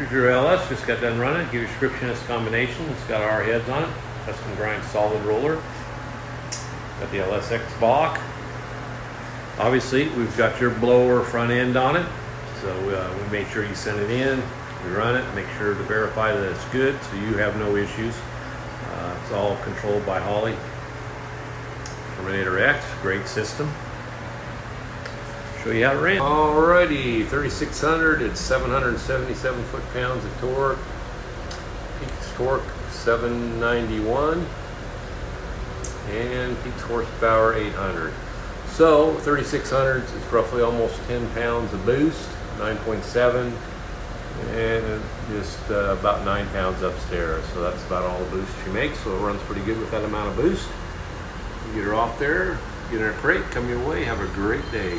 Here's your LS, just got done running. Give you a description of this combination. It's got our heads on it. Custom grind solid roller. Got the LSX Block. Obviously, we've got your blower front end on it. So we made sure you send it in. We run it, make sure to verify that it's good so you have no issues. It's all controlled by Holley. Terminator X, great system. Show you how it ran. Alrighty, 3600, it's 777 foot-pounds of torque. Peak torque 791, and peak horsepower 800. So 3600 is roughly almost 10 pounds of boost, 9.7, and just about 9 pounds upstairs. So that's about all the boost she makes. So it runs pretty good with that amount of boost. You get her off there, get her in a crate, come your way. Have a great day.